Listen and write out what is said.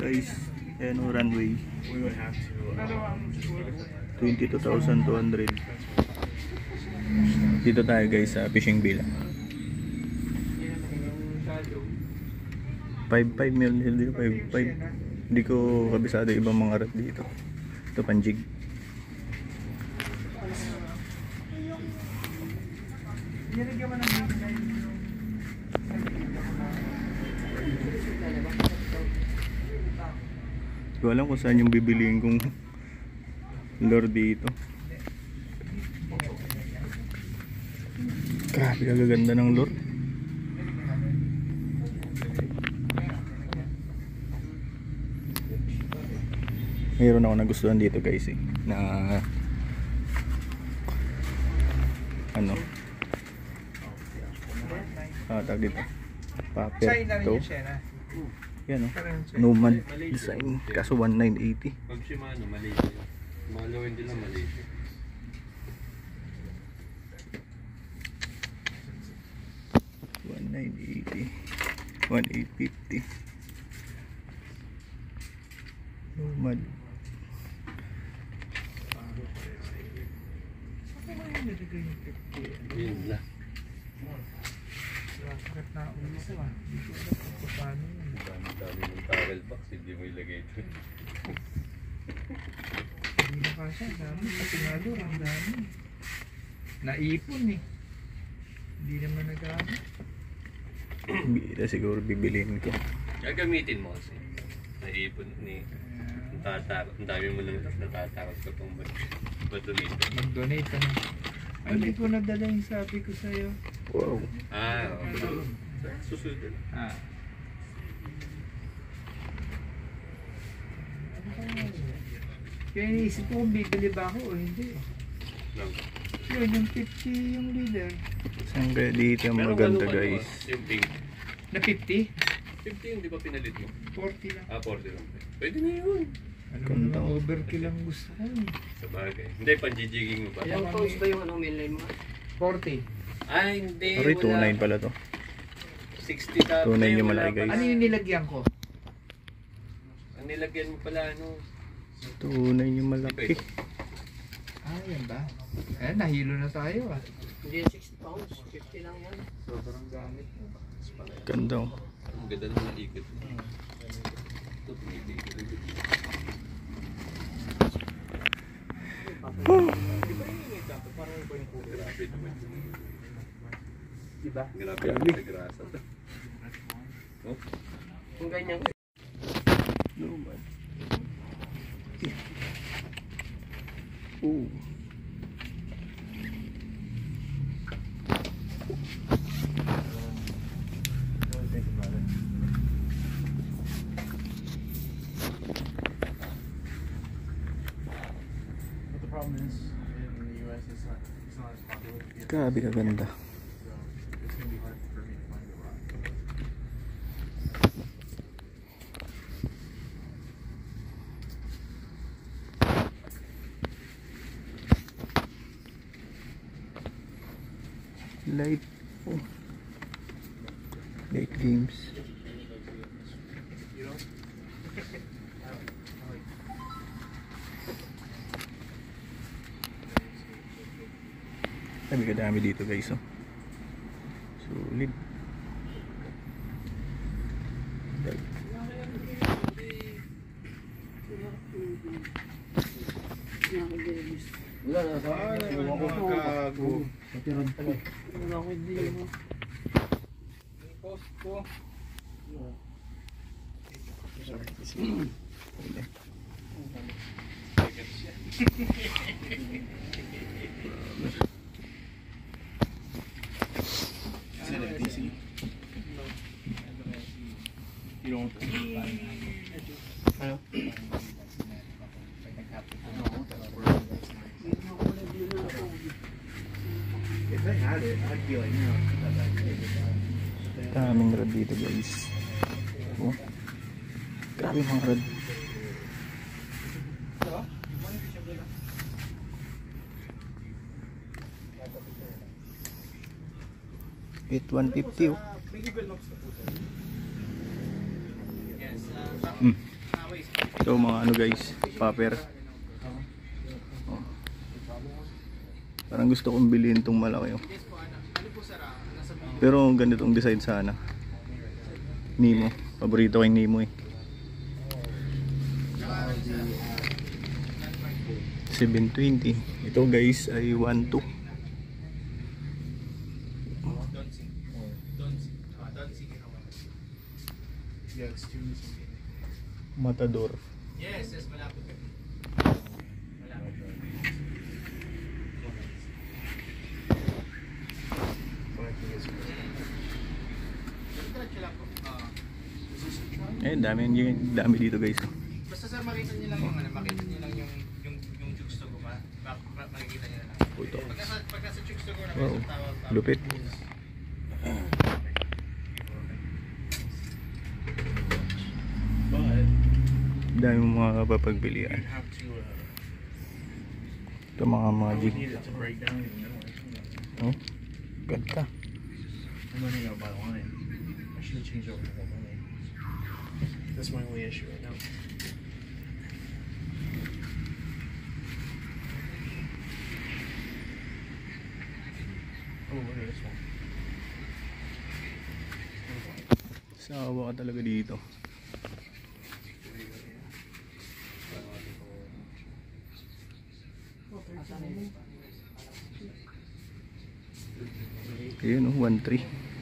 guys. Ayan o, runway. 22,200. Dito tayo guys sa fishing villa. 5.5 million dito, 5.5. Hindi ko kabisado ibang mga rep dito. Ito panjig. Hindi ko alam kung saan yung bibiliin kong lure dito. Grabe kagaganda ng lure. Mayroon ako nagustuhan dito guys na ano tag dito paper to yan o, Nomad design, kaso 1980. Pag Shimano, Malaysia yun. Malawin din lang Malaysia. $1,980, $1,850 Nomad. Yun lang. Sakit na ulo ko ah. Hindi ko alam kung paano yun. Dami ng towel box, hindi mo ilagay ito. Hindi na kasi, ang dami. Pati nga doon, ang dami. Naipon eh. Hindi naman nagamit. Siguro bibiliin ko. Gagamitin mo kasi. Naipon ni natatakot. Ang dami mo lang natatakot ka pang mag-donate. Mag-donate ka na. Ay, hindi ko nadala yung sabi ko sa'yo. Wow. Susunod din. Kaya iniisip ko kung bibili ba ako o hindi. No. Yun, yung 50 yung leader. Saan kaya dito yung maganda guys? Yung pink. Na 50? 50 yung di ba pinalit mo? 40 lang. 40 lang. Pwede na yun. Ano mo naman, overkill ang gusto ko. Sa bagay. Hindi, panjijiging mo ba? Ilang pounds ba yung mainline mo? 40. Hindi. Sorry, 2.9 pala to. 60 sa 2.9 yung malaki guys. Ano yung nilagyan ko? Ang nilagyan mo pala, 2.9 yung malaki. Yan ba? Nahilo na tayo ah. Hindi yan 60 pounds, 50 lang yan. Sobrang gamit. Ganda oh. Ang ganda naman ang ikot. Ito, pinigil. Diba? Grabe ang grasa. Oh? Kung ganyan ko. Nomad. Oh. Grabe kaganda. Light, oh. Light games. Sabi kadami dito guys oh. Sulit. Wala na sa akin. Kago. Patiran pa eh. Wala ko hindi mo. Post ko. Ano? Daming rod dito guys. Oh. Grabe mga rod. Hit 150 oh. Ito mga ano guys, popper. Oh. Parang gusto kong bilhin itong malaki. Oh. Pero ganitong design sana. Nemo. Paborito ko yung Nemo eh. 720. Ito guys ay 1.2. Matador. Yes, malapit. Dami dito guys. Basta sir, makita niyo lang yung makita niyo lang yung chooks to go makikita niyo na lang. Puto. Pagka sa chooks to go na Wow, lupit. Dami mong mga kapapagpilian. Ito mga magic. Oh, ganda. I'm running out by line. I should have changed over to one lane. That's my only issue right now. Oh, look at this one. Sawa ka talaga dito. Ayun oh, 1.3.